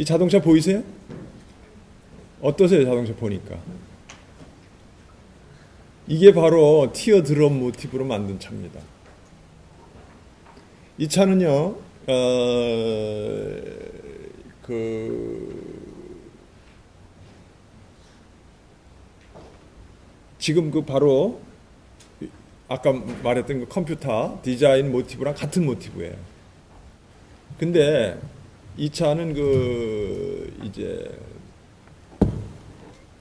이 자동차 보이세요? 어떠세요? 자동차 보니까. 이게 바로 티어 드럼 모티브로 만든 차입니다. 이 차는요, 지금 바로 아까 말했던 그 컴퓨터 디자인 모티브랑 같은 모티브예요. 근데 이 차는 이제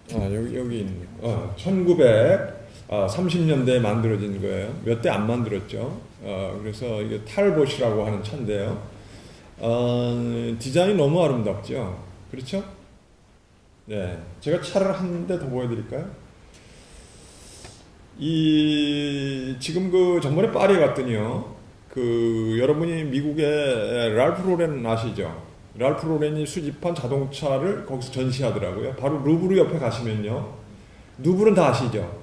여기 있는 1930년대에 만들어진 거예요. 몇 대 안 만들었죠. 그래서 이게 탈봇이라고 하는 차인데요. 디자인이 너무 아름답죠. 그렇죠? 네, 제가 차를 한 대 더 보여드릴까요? 지금 전번에 파리에 갔더니요. 여러분이 미국의 랄프 로렌 아시죠? 랄프 로렌이 수집한 자동차를 거기서 전시하더라고요. 바로 루브르 옆에 가시면요. 루브르는 다 아시죠?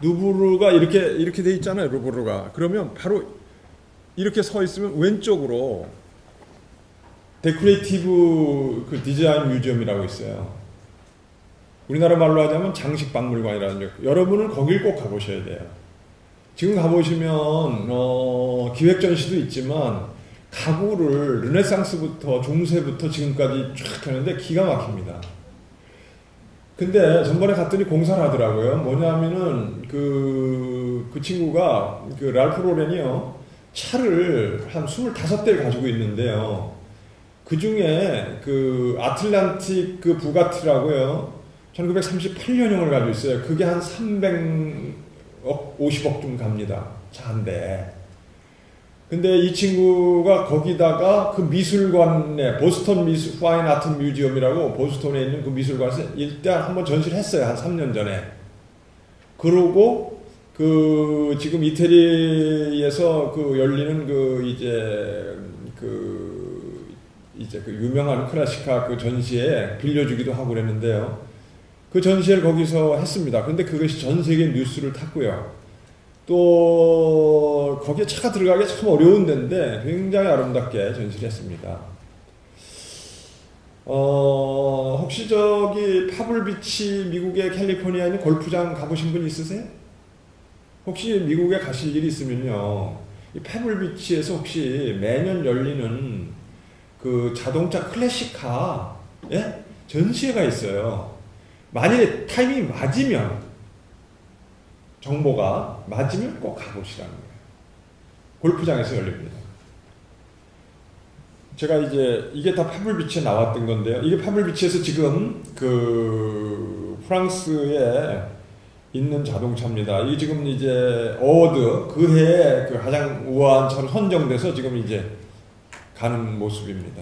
루브르가 이렇게 돼 있잖아요. 루브르가. 그러면 바로 이렇게 서 있으면 왼쪽으로 데코레이티브 디자인 뮤지엄이라고 있어요. 우리나라 말로 하자면 장식 박물관이라는 거. 여러분은 거길 꼭 가보셔야 돼요. 지금 가보시면 기획 전시도 있지만 가구를 르네상스부터 중세부터 지금까지 쫙 하는데 기가 막힙니다. 근데 전번에 갔더니 공사를 하더라고요. 뭐냐면은 그 친구가 랄프 로렌이요. 차를 한 25대를 가지고 있는데요. 그 중에 아틀란틱 부가티라고요. 1938년형을 가지고 있어요. 그게 한 300억, 50억쯤 갑니다. 차 한 대. 근데 이 친구가 거기다가 그 미술관에 보스턴 파인 아트 뮤지엄이라고 보스턴에 있는 그 미술관에서 일단 한번 전시를 했어요. 한 3년 전에. 그러고 지금 이태리에서 열리는 이제 유명한 클래식카 전시에 빌려주기도 하고 그랬는데요. 그 전시회를 거기서 했습니다. 근데 그것이 전 세계 뉴스를 탔고요. 또 거기에 차가 들어가기 참 어려운 데인데 굉장히 아름답게 전시를 했습니다. 혹시 파블비치 미국의 캘리포니아에 있는 골프장 가보신 분 있으세요? 혹시 미국에 가실 일이 있으면요. 이 페블비치에서 혹시 매년 열리는 자동차 클래식카 전시회가 있어요. 만일에 타이밍이 맞으면 정보가 맞으면 꼭 가보시라는 거예요. 골프장에서 열립니다. 제가 이게 다 파블비치에 나왔던 건데요. 이게 파블비치에서 지금 프랑스에 있는 자동차입니다. 이게 지금 이제 어워드 그 해에 가장 우아한 차로 선정돼서 지금 이제 가는 모습입니다.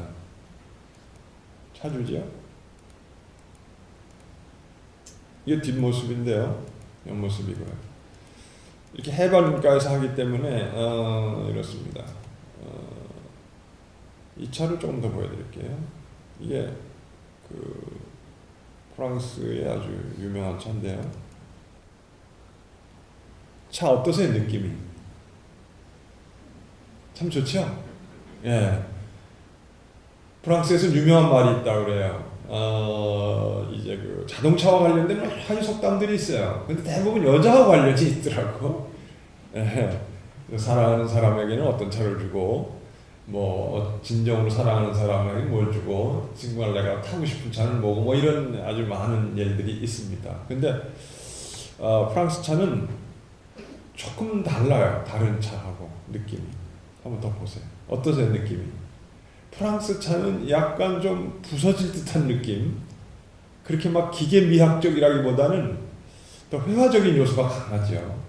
차주죠? 이게 뒷모습인데요. 옆모습이고요. 이렇게 해변가에서 하기 때문에 이렇습니다. 이 차를 조금 더 보여드릴게요. 이게 프랑스의 아주 유명한 차인데요. 차 어떠세요, 느낌이? 참 좋죠? 예. 프랑스에서 유명한 말이 있다고 그래요. 이제 자동차와 관련된 여러 가지 속담들이 있어요. 근데 대부분 여자와 관련이 있더라고. 예. 사랑하는 사람에게는 어떤 차를 주고, 진정으로 사랑하는 사람에게 뭘 주고, 정말 내가 타고 싶은 차는 뭐고, 이런 아주 많은 예들이 있습니다. 근데, 프랑스 차는 조금 달라요. 다른 차하고, 느낌이. 한번 더 보세요. 어떠세요, 느낌이? 프랑스 차는 약간 좀 부서질 듯한 느낌. 그렇게 막 기계 미학적이라기보다는 더 회화적인 요소가 강하죠.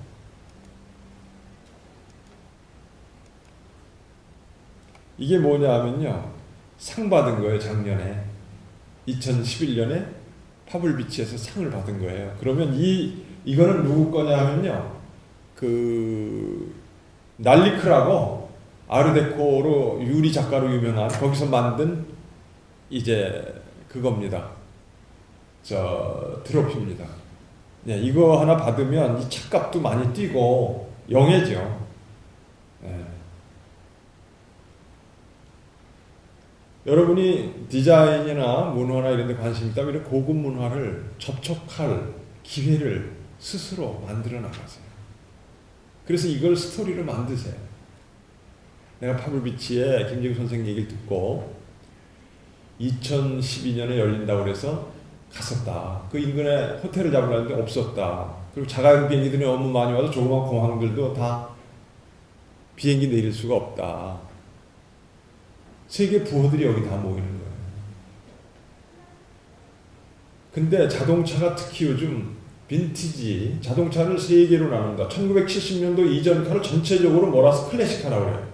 이게 뭐냐 하면요. 상 받은 거예요, 작년에. 2011년에 파블비치에서 상을 받은 거예요. 그러면 이거는 누구 거냐 하면요. 날리크라고 아르데코로 유리 작가로 유명한 거기서 만든 이제 그겁니다. 트로피입니다. 네, 이거 하나 받으면 이 차값도 많이 뛰고 영예죠. 네. 여러분이 디자인이나 문화나 이런 데 관심 있다면 이런 고급 문화를 접촉할 기회를 스스로 만들어 나가세요. 그래서 이걸 스토리로 만드세요. 내가 파블비치에 김정일 선생 얘기를 듣고 2012년에 열린다고 그래서 갔었다. 그 인근에 호텔을 잡으려는데 없었다. 그리고 자가용 비행기들이 너무 많이 와서 조그만 공항들도 다 비행기 내릴 수가 없다. 세계 부호들이 여기 다 모이는 거예요. 근데 자동차가 특히 요즘 빈티지, 자동차를 세 개로 나눈다. 1970년도 이전 카를 전체적으로 몰아서 클래식카라고 그래요.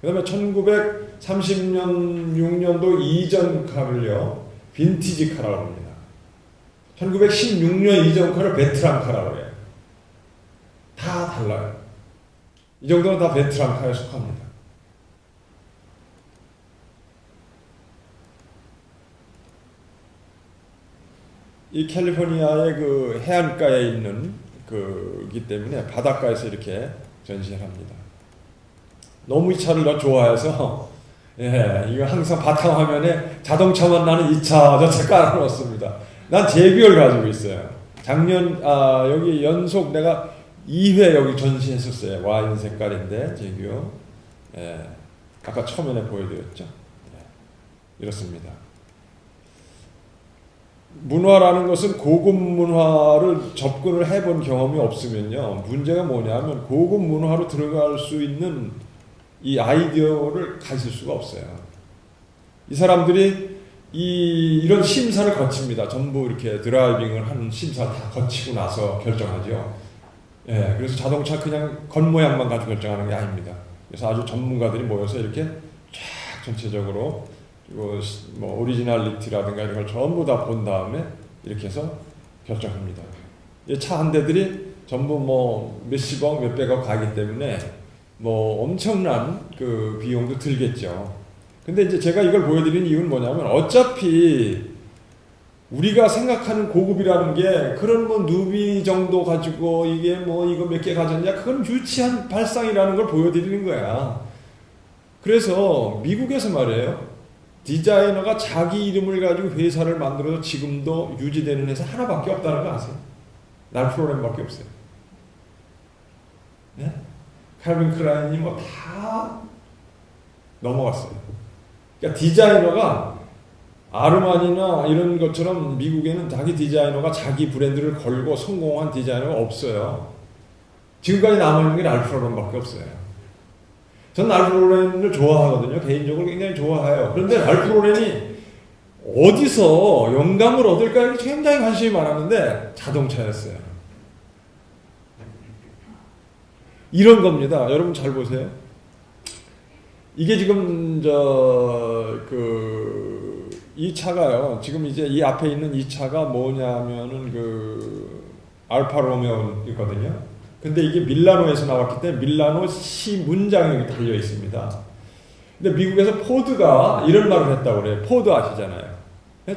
그 다음에 1930년, 6년도 이전 카를요, 빈티지 카라고 합니다. 1916년 이전 카를 베트랑 카라고 해요. 다 달라요. 이 정도는 다 베트랑 카에 속합니다. 이 캘리포니아의 그 해안가에 있는 그기 때문에 바닷가에서 이렇게 전시를 합니다. 너무 이 차를 더 좋아해서 예, 이거 항상 바탕화면에 자동차만 나는 이 차, 저 차 깔아놓습니다. 난 제규어를 가지고 있어요. 작년 여기 연속 내가 2회 여기 전시했었어요. 와인 색깔인데 제규어. 예, 아까 처음에 보여드렸죠. 예, 이렇습니다. 문화라는 것은 고급 문화를 접근을 해본 경험이 없으면요, 문제가 뭐냐면 고급 문화로 들어갈 수 있는 이 아이디어를 가질 수가 없어요. 이 사람들이 이런 심사를 거칩니다. 전부 이렇게 드라이빙을 하는 심사 다 거치고 나서 결정하죠. 예, 그래서 자동차 그냥 겉모양만 가지고 결정하는 게 아닙니다. 그래서 아주 전문가들이 모여서 이렇게 쫙 전체적으로 뭐 오리지널리티라든가 이런 걸 전부 다 본 다음에 이렇게 해서 결정합니다. 차 한 대들이 전부 뭐 몇십억, 몇백억 가기 때문에 뭐 엄청난 그 비용도 들겠죠. 근데 이제 제가 이걸 보여드리는 이유는 뭐냐면 어차피 우리가 생각하는 고급이라는 게 그런 뭐 누비 정도 가지고 이게 뭐 이거 몇 개 가졌냐, 그건 유치한 발상이라는 걸 보여드리는 거야. 그래서 미국에서 말이에요, 디자이너가 자기 이름을 가지고 회사를 만들어서 지금도 유지되는 회사 하나밖에 없다는 거 아세요? 랄프 로렌밖에 없어요. 네? 칼빈 클라인이 뭐 다 넘어갔어요. 그러니까 디자이너가 아르마니나 이런 것처럼 미국에는 자기 디자이너가 자기 브랜드를 걸고 성공한 디자이너가 없어요. 지금까지 남아있는 게 랄프 로렌밖에 없어요. 전 랄프 로렌을 좋아하거든요. 개인적으로 굉장히 좋아해요. 그런데 랄프 로렌이 어디서 영감을 얻을까 굉장히 관심이 많았는데 자동차였어요. 이런 겁니다. 여러분 잘 보세요. 이게 지금 이 차가요. 지금 이제 이 앞에 있는 이 차가 뭐냐면은 그 알파 로메오이거든요. 근데 이게 밀라노에서 나왔기 때문에 밀라노 시 문장이 여기 달려 있습니다. 근데 미국에서 포드가 이런 말을 했다고 그래요. 포드 아시잖아요.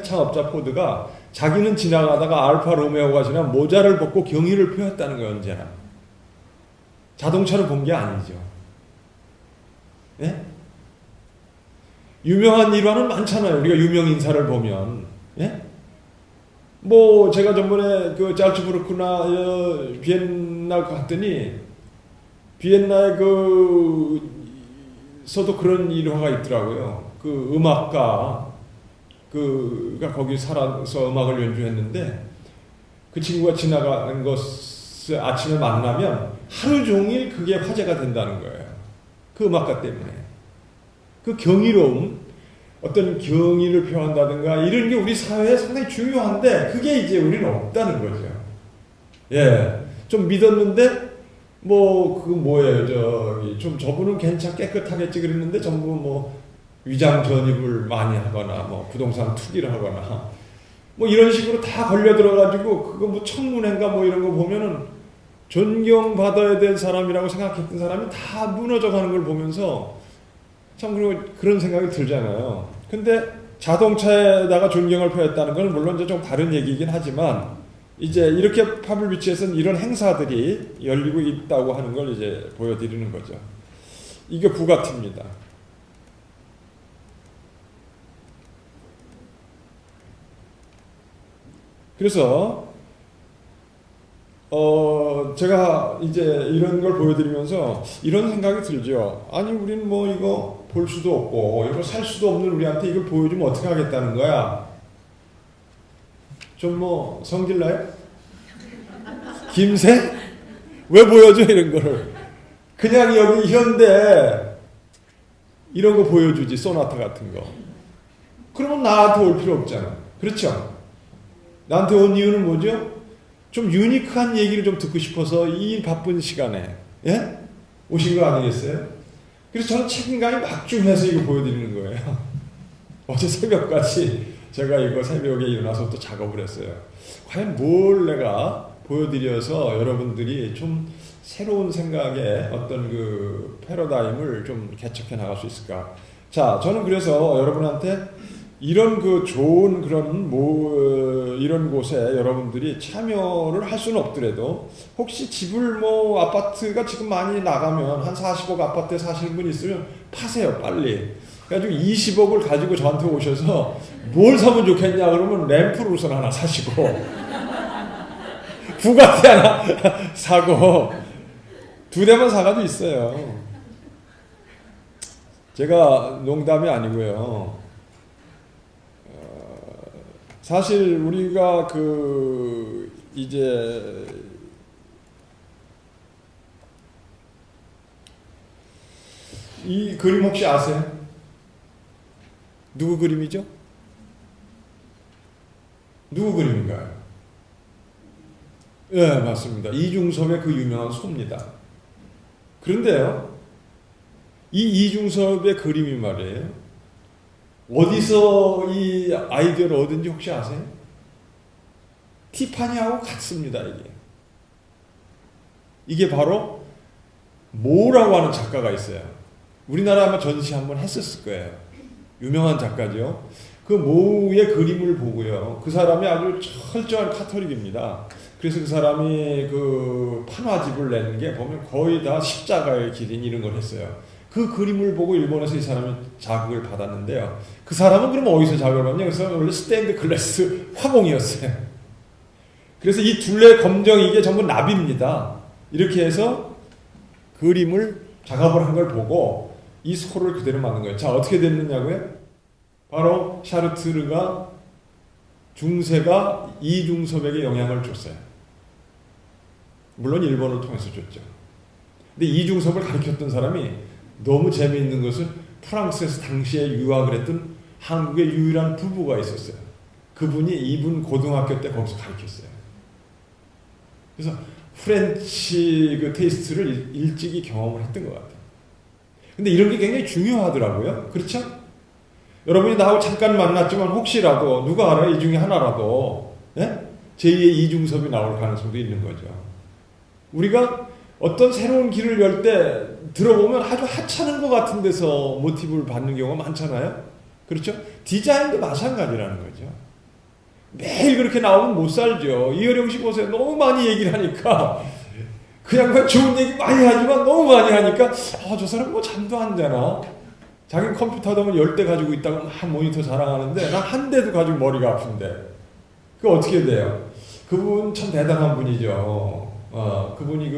창업자 포드가 자기는 지나가다가 알파 로메오가 지나 모자를 벗고 경의를 표했다는 거예요. 언제나. 자동차를 본 게 아니죠. 예? 유명한 일화는 많잖아요. 우리가 유명 인사를 보면. 예? 뭐 제가 전번에 그 잘츠부르크나 비엔나 갔더니 비엔나에 서도 그런 일화가 있더라고요. 그 음악가 그가 거기 살아서 음악을 연주했는데 그 친구가 지나가는 것을 아침에 만나면 하루 종일 그게 화제가 된다는 거예요. 그 음악가 때문에. 그 경이로움, 어떤 경의를 표한다든가 이런 게 우리 사회에 상당히 중요한데 그게 이제 우리는 없다는 거죠. 예, 좀 믿었는데 뭐예요? 좀 저분은 깨끗하겠지 그랬는데 전부 뭐 위장 전입을 많이 하거나 뭐 부동산 투기를 하거나 뭐 이런 식으로 다 걸려 들어가지고 그거 뭐 청문회인가 뭐 이런 거 보면은 존경받아야 될 사람이라고 생각했던 사람이 다 무너져 가는 걸 보면서 참 그런 생각이 들잖아요. 근데 자동차에다가 존경을 표했다는 건 물론 이제 좀 다른 얘기이긴 하지만 이제 이렇게 파블비치에서는 이런 행사들이 열리고 있다고 하는 걸 이제 보여드리는 거죠. 이게 부가티입니다. 그래서 제가 이제 이런 걸 보여드리면서 이런 생각이 들죠. 아니 우리는 뭐 이거 볼 수도 없고 이거 살 수도 없는 우리한테 이걸 보여주면 어떻게 하겠다는 거야. 좀 뭐 성질나요? 김새? 왜 보여줘 이런 거를. 그냥 여기 현대 이런 거 보여주지. 소나타 같은 거. 그러면 나한테 올 필요 없잖아. 그렇죠? 나한테 온 이유는 뭐죠? 좀 유니크한 얘기를 좀 듣고 싶어서 이 바쁜 시간에 예? 오신 거 아니겠어요? 그래서 저는 책임감이 막중해서 이거 보여드리는 거예요. 어제 새벽까지 제가 이거 새벽에 일어나서 또 작업을 했어요. 과연 뭘 내가 보여드려서 여러분들이 좀 새로운 생각의 어떤 그 패러다임을 좀 개척해 나갈 수 있을까? 자, 저는 그래서 여러분한테 이런 그 좋은 그런 이런 곳에 여러분들이 참여를 할 수는 없더라도 혹시 집을 뭐 아파트가 지금 많이 나가면 한 40억 아파트에 사시는 분 있으면 파세요 빨리. 그래가지고 20억을 가지고 저한테 오셔서 뭘 사면 좋겠냐 그러면 램프를 우선 하나 사시고 부가티 하나 사고 2대만 사가도 있어요. 제가 농담이 아니고요. 사실 우리가 그 이제 이 그림 혹시 아세요? 누구 그림이죠? 누구 그림인가요? 예, 네, 맞습니다. 이중섭의 그 유명한 소입니다. 그런데요, 이 이중섭의 그림이 말이에요. 어디서 이 아이디어를 얻은지 혹시 아세요? 티파니하고 같습니다. 이게 바로 모라고 하는 작가가 있어요. 우리나라 아마 전시 한번 했었을 거예요. 유명한 작가죠. 그 모의 그림을 보고요. 그 사람이 아주 철저한 카톨릭입니다. 그래서 그 사람이 그 판화집을 낸 게 보면 거의 다 십자가의 기린 이런 걸 했어요. 그 그림을 보고 일본에서 이 사람이 자극을 받았는데요. 그 사람은 그럼 어디서 자극을 받냐? 그 사람은 원래 스테인드 글래스 화공이었어요. 그래서 이 둘레 검정 이게 전부 납입니다. 이렇게 해서 그림을 작업을 한 걸 보고 이 소를 그대로 만든 거예요. 자, 어떻게 됐느냐고요? 바로 샤르트르가 중세가 이중섭에게 영향을 줬어요. 물론 일본을 통해서 줬죠. 근데 이중섭을 가르쳤던 사람이 너무 재미있는 것은 프랑스에서 당시에 유학을 했던 한국의 유일한 부부가 있었어요. 그분이 이분 고등학교 때 거기서 가르쳤어요. 그래서 프렌치 그 테이스트를 일찍이 경험을 했던 것 같아요. 근데 이런 게 굉장히 중요하더라고요. 그렇죠? 여러분이 나하고 잠깐 만났지만 혹시라도 누가 알아요? 이 중에 하나라도 예? 제2의 이중섭이 나올 가능성도 있는 거죠. 우리가 어떤 새로운 길을 열 때 들어보면 아주 하찮은 것 같은 데서 모티브를 받는 경우가 많잖아요. 그렇죠? 디자인도 마찬가지라는 거죠. 매일 그렇게 나오면 못 살죠. 이효령 씨 보세요. 너무 많이 얘기를 하니까 그냥 좋은 얘기 많이 하지만 너무 많이 하니까 저 사람 뭐 잠도 안 자나? 자기는 컴퓨터도 한 10대 가지고 있다가 막 모니터 자랑하는데 난 한 대도 가지고 머리가 아픈데 그게 어떻게 돼요? 그분 참 대단한 분이죠. 그분이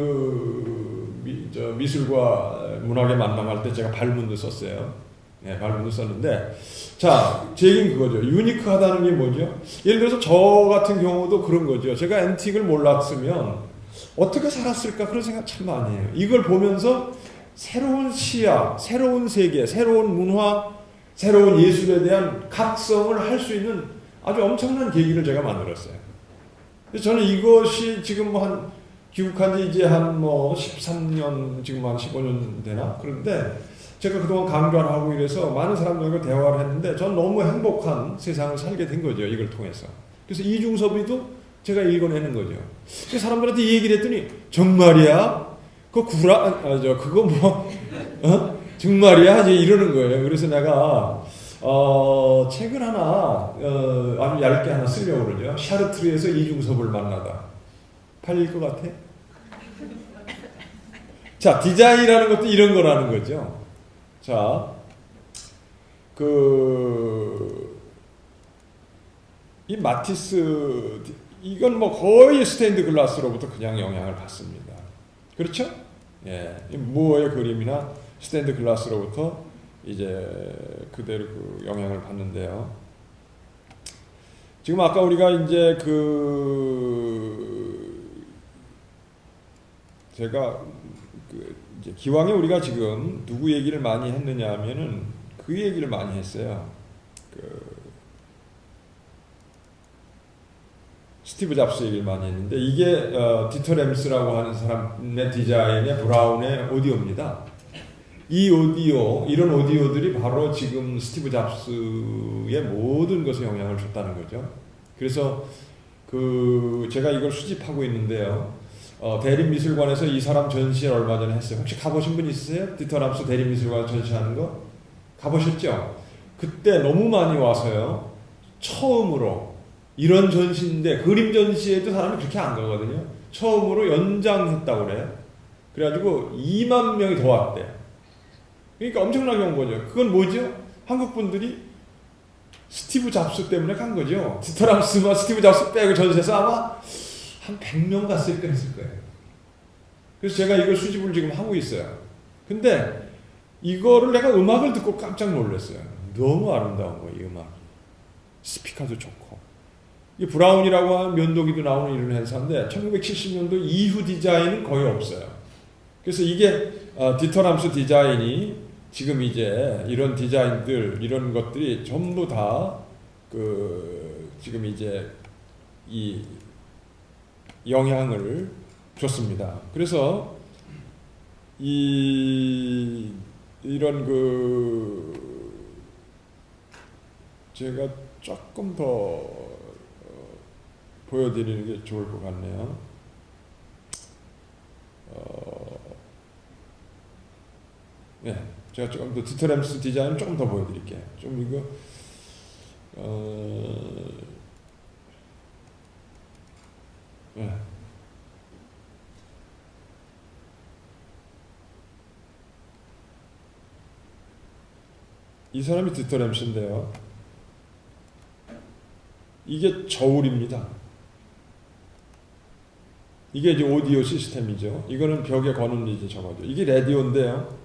미술과 문학의 만남할 때 제가 발문도 썼어요. 네, 발문도 썼는데 자, 제 얘기는 그거죠. 유니크하다는 게 뭐죠? 예를 들어서 저 같은 경우도 그런 거죠. 제가 앤틱을 몰랐으면 어떻게 살았을까 그런 생각 참 많이 해요. 이걸 보면서 새로운 시야, 새로운 세계, 새로운 문화, 새로운 예술에 대한 각성을 할 수 있는 아주 엄청난 계기를 제가 만들었어요. 그래서 저는 이것이 지금 귀국한 지 이제 한 13년, 지금 한 15년 되나? 그런데 제가 그동안 강좌를 하고 이래서 많은 사람들과 대화를 했는데 전 너무 행복한 세상을 살게 된 거죠. 이걸 통해서. 그래서 이중섭이도 제가 읽어내는 거죠. 그래서 사람들한테 이 얘기를 했더니 정말이야? 그거 정말이야? 이제 이러는 거예요. 그래서 내가 책을 하나 아주 얇게 하나 쓰려고 그러죠. 샤르트르에서 이중섭을 만나다. 팔릴 것 같아? 자, 디자인이라는 것도 이런 거라는 거죠. 자, 이 마티스 이건 뭐 거의 스테인드 글라스로부터 그냥 영향을 받습니다. 그렇죠? 예, 무어의 그림이나 스테인드 글라스로부터 이제 그대로 그 영향을 받는데요. 지금 아까 우리가 이제 제가 이제 기왕에 우리가 지금 누구 얘기를 많이 했느냐 하면은 그 얘기를 많이 했어요. 스티브 잡스 얘기를 많이 했는데 이게 디터 램스라고 하는 사람의 디자인의 브라운의 오디오입니다. 이 오디오, 이런 오디오들이 바로 지금 스티브 잡스의 모든 것에 영향을 줬다는 거죠. 그래서 제가 이걸 수집하고 있는데요. 대림미술관에서 이 사람 전시를 얼마 전에 했어요. 혹시 가보신 분 있으세요? 디터 램스 대림미술관 전시하는 거? 가보셨죠? 그때 너무 많이 와서요. 처음으로 이런 전시인데 그림 전시에도 사람이 그렇게 안 가거든요. 처음으로 연장했다고 그래요. 그래가지고 2만 명이 더 왔대요. 그러니까 엄청나게 온 거죠. 그건 뭐죠? 한국 분들이 스티브 잡스 때문에 간 거죠. 디터 램스와 스티브 잡스 빼고 전시해서 아마 한 100명 갔을 거예요. 그래서 제가 이걸 수집을 지금 하고 있어요. 근데 이거를 내가 음악을 듣고 깜짝 놀랐어요. 너무 아름다운 거예요, 이 음악이. 스피커도 좋고. 이 브라운이라고 하는 면도기도 나오는 이런 회사인데 1970년도 이후 디자인은 거의 없어요. 그래서 이게 디터 램스 디자인이 지금 이제 이런 디자인들, 이런 것들이 전부 다 지금 이제 이 영향을 줬습니다. 그래서 이런 제가 조금 더 보여드리는 게 좋을 것 같네요. 네, 제가 조금 더 디터 램스 디자인을 조금 더 보여드릴게요. 좀 이거 네. 이 사람이 디터 램스인데요. 이게 저울입니다. 이게 이제 오디오 시스템이죠. 이거는 벽에 거는 이제 저거죠. 이게 라디오인데요.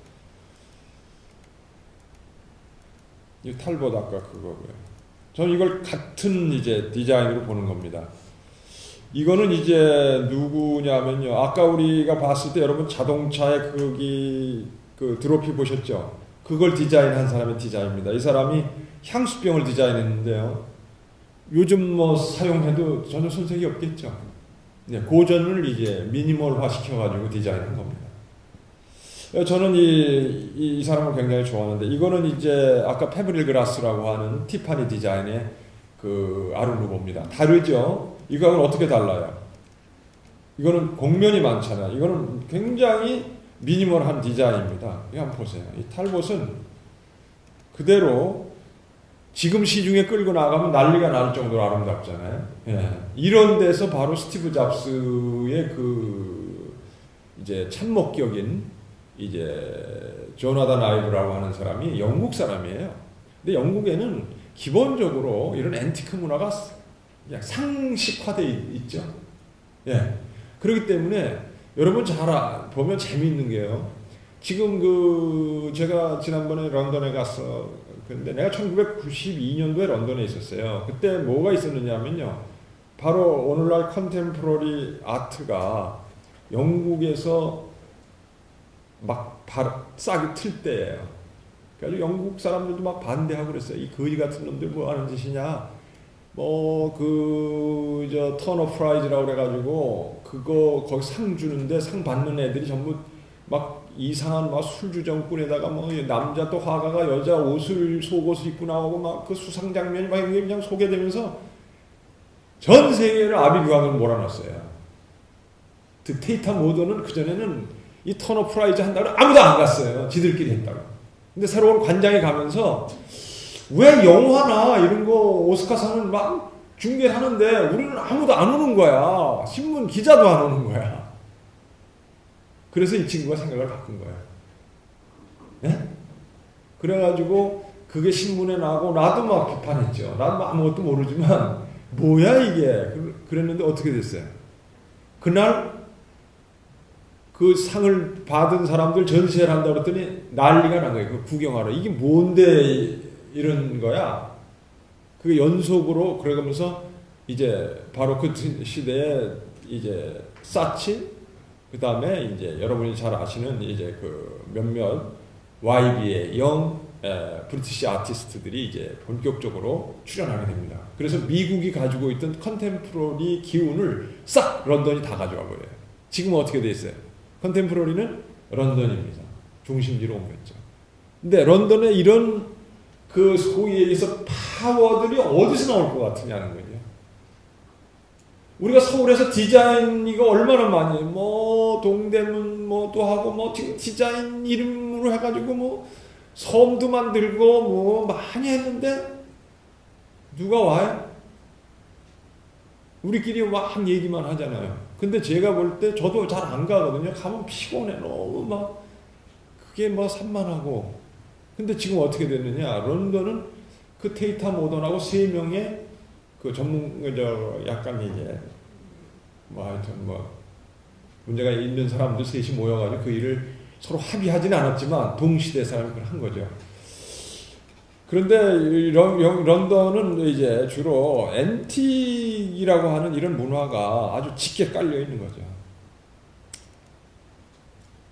이 탈봇 아까 그거고요. 저는 이걸 같은 이제 디자인으로 보는 겁니다. 이거는 이제 누구냐면요. 아까 우리가 봤을 때 여러분 자동차의 그 드로피 보셨죠? 그걸 디자인한 사람의 디자인입니다. 이 사람이 향수병을 디자인했는데요. 요즘 뭐 사용해도 전혀 손색이 없겠죠. 네, 고전을 이제 미니멀화 시켜가지고 디자인한 겁니다. 저는 이 사람을 굉장히 좋아하는데, 이거는 이제 아까 페브릴 그라스라고 하는 티파니 디자인의 아르누보입니다. 다르죠? 이거하고는 어떻게 달라요? 이거는 곡면이 많잖아요. 이거는 굉장히 미니멀한 디자인입니다. 이거 한번 보세요. 이 탈봇은 그대로 지금 시중에 끌고 나가면 난리가 날 정도로 아름답잖아요. 예. 이런 데서 바로 스티브 잡스의 이제 참목격인 이제 조나단 아이브라고 하는 사람이 영국 사람이에요. 근데 영국에는 기본적으로 이런 앤티크 문화가 그냥 상식화되어 있죠. 예. 그렇기 때문에 여러분 보면 재미있는 게요. 지금 제가 지난번에 런던에 갔어. 근데 내가 1992년도에 런던에 있었어요. 그때 뭐가 있었느냐면요. 바로 오늘날 컨템포러리 아트가 영국에서 막 싹이 틀 때예요. 그래서 영국 사람들도 막 반대하고 그랬어요. 이 거지 같은 놈들 뭐 하는 짓이냐. 터너 프라이즈라고 그래가지고 거기 상 주는데 상 받는 애들이 전부 막 이상한 술주정꾼에다가 남자 또 화가가 여자 속옷을 입고 나오고 막 그 수상 장면이 막 그냥 소개되면서 전 세계를 아비규환을 몰아놨어요. 딕테이터 모더는 그전에는 이 터너 프라이즈 한다고 아무도 안 갔어요. 지들끼리 했다고. 근데 새로운 관장이 가면서 왜 영화나 이런 거 오스카상은 막 중계하는데 우리는 아무도 안 오는 거야. 신문 기자도 안 오는 거야. 그래서 이 친구가 생각을 바꾼 거예요. 네? 그래가지고 그게 신문에 나고 나도 막 비판했죠. 나도 아무것도 모르지만 뭐야 이게? 그랬는데 어떻게 됐어요? 그날 그 상을 받은 사람들 전시회를 한다고 그랬더니 난리가 난 거예요. 그 구경하러. 이게 뭔데 이런 거야? 그 연속으로 그러면서 이제 바로 그 시대에 이제 사친, 그 다음에 이제 여러분이 잘 아시는 이제 그 몇몇 YB의 브리티시 아티스트들이 이제 본격적으로 출연하게 됩니다. 그래서 미국이 가지고 있던 컨템포러리 기운을 싹 런던이 다 가져가 버려요. 지금은 어떻게 돼 있어요? 컨템포러리는 런던입니다. 중심지로 옮겼죠. 근데 런던에 이런 그 소위에 의해서 파워들이 어디서 나올 것 같으냐는 거죠. 우리가 서울에서 디자인 이거 얼마나 많이 뭐 동대문 뭐 또 하고 뭐 디자인 이름으로 해가지고 뭐 섬도 만들고 뭐 많이 했는데 누가 와요? 우리끼리 막 얘기만 하잖아요. 근데 제가 볼 때 저도 잘 안 가거든요. 가면 피곤해. 너무 막 그게 뭐 산만하고. 근데 지금 어떻게 됐느냐? 런던은 그 테이타 모던하고 세 명의 그 약간 이제 뭐 하여튼 뭐 문제가 있는 사람들 셋이 모여가지고 그 일을 서로 합의하지는 않았지만 동시대 사람이 그걸 한 거죠. 그런데 런던은 이제 주로 앤틱이라고 하는 이런 문화가 아주 짙게 깔려 있는 거죠.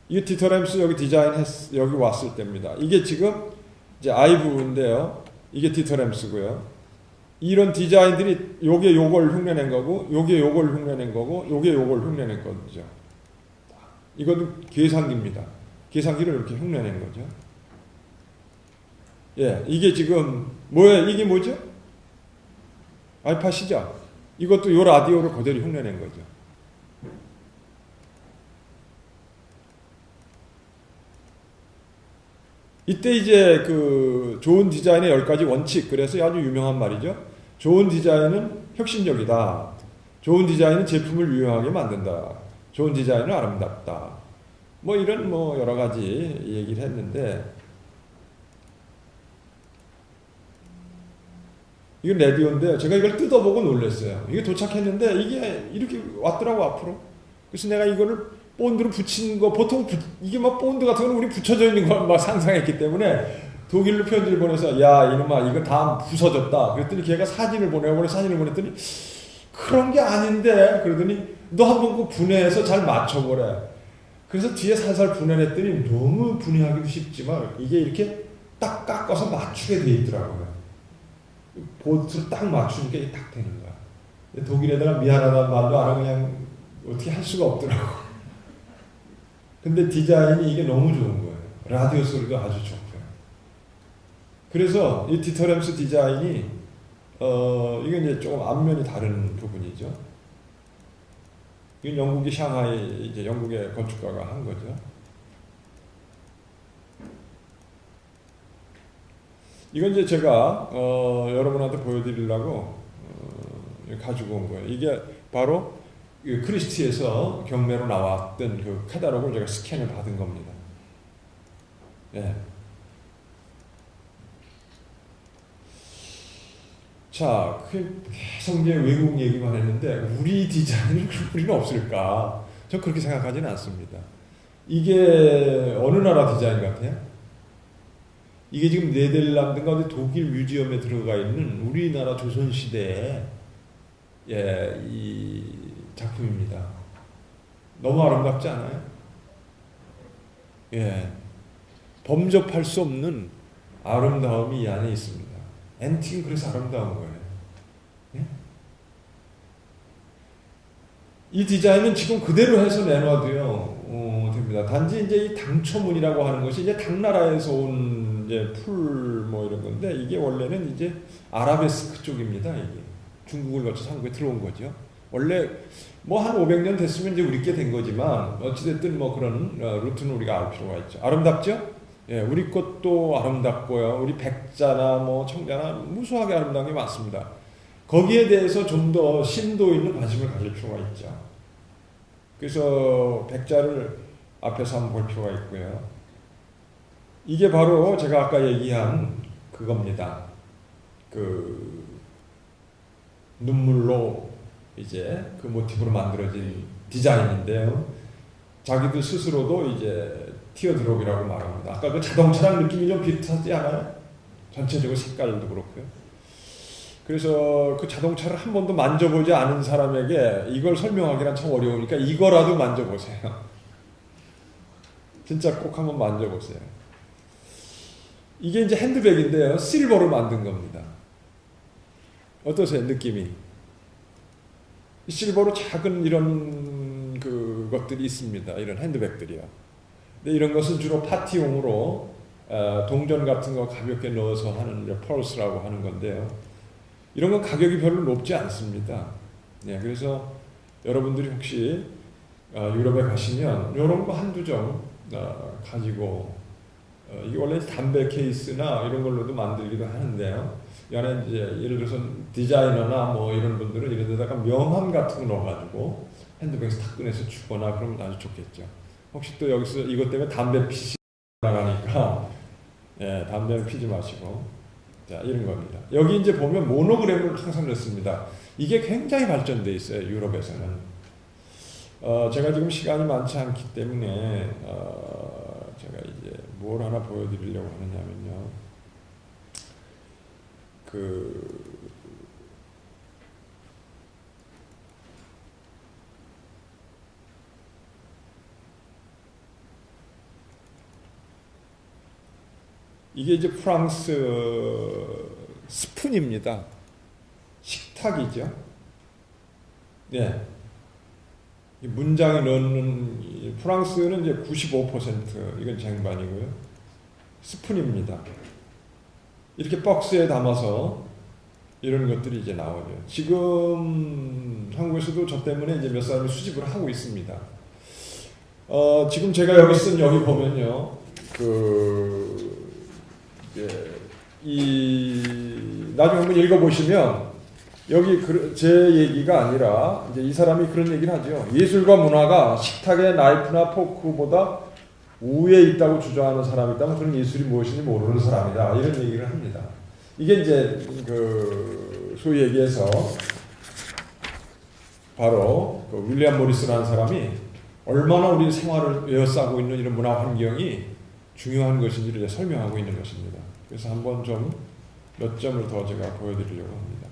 이 디터램스 여기 여기 왔을 때입니다. 이게 지금 이제 아이브인데요. 이게 디터램스고요. 이런 디자인들이 요게 요걸 흉내낸 거고, 요게 요걸 흉내낸 거고, 요게 요걸 흉내낸 거죠. 이거는 계산기입니다. 계산기를 이렇게 흉내낸 거죠. 예, 이게 지금 뭐야? 이게 뭐죠? 알파시죠? 이것도 요 라디오를 그대로 흉내낸 거죠. 이때 이제 그 좋은 디자인의 10가지 원칙, 그래서 아주 유명한 말이죠. 좋은 디자인은 혁신적이다. 좋은 디자인은 제품을 유용하게 만든다. 좋은 디자인은 아름답다. 뭐 이런 뭐 여러 가지 얘기를 했는데, 이건 레디오인데 제가 이걸 뜯어보고 놀랐어요. 이게 도착했는데 이게 이렇게 왔더라고 앞으로. 그래서 내가 이거를 본드로 붙인 거, 보통 이게 막 본드 같은 건 우리 붙여져 있는 걸 막 상상했기 때문에 독일로 편지를 보내서 야 이놈아 이거 다 부서졌다. 그랬더니 걔가 사진을 보냈더니 그런 게 아닌데 그러더니 너 한번 그 분해해서 잘 맞춰보래. 그래서 뒤에 살살 분해를 했더니 너무 분해하기도 쉽지만 이게 이렇게 딱 깎아서 맞추게 돼 있더라고요. 보트를 딱 맞추니까 이게 딱 되는 거야. 독일에다가 미안하다는 말도 안 하고 그냥 어떻게 할 수가 없더라고. 근데 디자인이 이게 너무 좋은 거예요. 라디오 소리도 아주 좋고요. 그래서 이 디터램스 디자인이 이건 이제 조금 앞면이 다른 부분이죠. 이건 영국의 샹하이 이제 영국의 건축가가 한 거죠. 이건 이제 제가 여러분한테 보여드리려고 가지고 온 거예요. 이게 바로 크리스티에서 경매로 나왔던 그 카탈로그를 제가 스캔을 받은 겁니다. 예. 자, 계속 이제 외국 얘기만 했는데 우리 디자인은 우리는 없을까? 저 그렇게 생각하지는 않습니다. 이게 어느 나라 디자인 같아요? 이게 지금 네덜란드인가 어디 독일 뮤지엄에 들어가 있는 우리나라 조선시대의 이 작품입니다. 너무 아름답지 않아요? 예. 범접할 수 없는 아름다움이 이 안에 있습니다. 앤틱은 그래서 아름다운 거예요. 예? 이 디자인은 지금 그대로 해서 내놔도요, 됩니다. 단지 이제 이 당초문이라고 하는 것이 이제 당나라에서 온 이제 풀 뭐 이런 건데 이게 원래는 이제 아라베스크 쪽입니다. 이게 중국을 거쳐서 한국에 들어온 거죠. 원래 뭐 한 500년 됐으면 이제 우리 게 된 거지만 어찌됐든 뭐 그런 루트는 우리가 알 필요가 있죠. 아름답죠? 예, 우리 것도 아름답고요. 우리 백자나 뭐 청자나 무수하게 아름다운 게 많습니다. 거기에 대해서 좀 더 심도 있는 관심을 가질 필요가 있죠. 그래서 백자를 앞에서 한번 볼 필요가 있고요. 이게 바로 제가 아까 얘기한 그겁니다. 눈물로 이제 그 모티브로 만들어진 디자인인데요. 자기들 스스로도 이제 티어드롭이라고 말합니다. 아까 그 자동차랑 느낌이 좀 비슷하지 않아요? 전체적으로 색깔도 그렇고요. 그래서 그 자동차를 한 번도 만져보지 않은 사람에게 이걸 설명하기란 참 어려우니까 이거라도 만져보세요. 진짜 꼭 한번 만져보세요. 이게 이제 핸드백인데요. 실버로 만든 겁니다. 어떠세요? 느낌이? 실버로 작은 이런 것들이 있습니다. 이런 핸드백들이요. 근데 이런 것은 주로 파티용으로 동전 같은 거 가볍게 넣어서 하는 펄스라고 하는 건데요. 이런 건 가격이 별로 높지 않습니다. 네, 그래서 여러분들이 혹시 유럽에 가시면 이런 거 한두 점 가지고 이게 원래 담배 케이스나 이런 걸로도 만들기도 하는데요. 이 안에 이제 예를 들어서 디자이너나 뭐 이런 분들은 이런 데다가 명함 같은 거 넣어가지고 핸드백에서 탁 꺼내서 주거나 그러면 아주 좋겠죠. 혹시 또 여기서 이것 때문에 담배 피시 나가니까 예, 담배는 피지 마시고 자 이런 겁니다. 여기 이제 보면 모노그램을 항상 넣습니다. 이게 굉장히 발전돼 있어요. 유럽에서는. 제가 지금 시간이 많지 않기 때문에 제가 이제 뭘 하나 보여드리려고 하느냐면요. 이게 이제 프랑스 스푼입니다. 식탁이죠. 네. 이 문장에 넣는 프랑스는 이제 95% 이건 쟁반이고요. 스푼입니다. 이렇게 박스에 담아서 이런 것들이 이제 나오죠. 지금 한국에서도 저 때문에 이제 몇 사람이 수집을 하고 있습니다. 지금 제가 여기 쓴 여기 보면요. 나중에 한번 읽어보시면 여기 제 얘기가 아니라 이제 이 사람이 그런 얘기를 하죠. 예술과 문화가 식탁의 나이프나 포크보다 우위에 있다고 주장하는 사람이 있다면 그런 예술이 무엇인지 모르는 사람이다. 이런 얘기를 합니다. 이게 이제 소위 얘기해서 바로 윌리엄 모리스라는 사람이 얼마나 우리 생활을 에워싸고 있는 이런 문화 환경이 중요한 것인지를 설명하고 있는 것입니다. 그래서 한번 좀 몇 점을 더 제가 보여드리려고 합니다.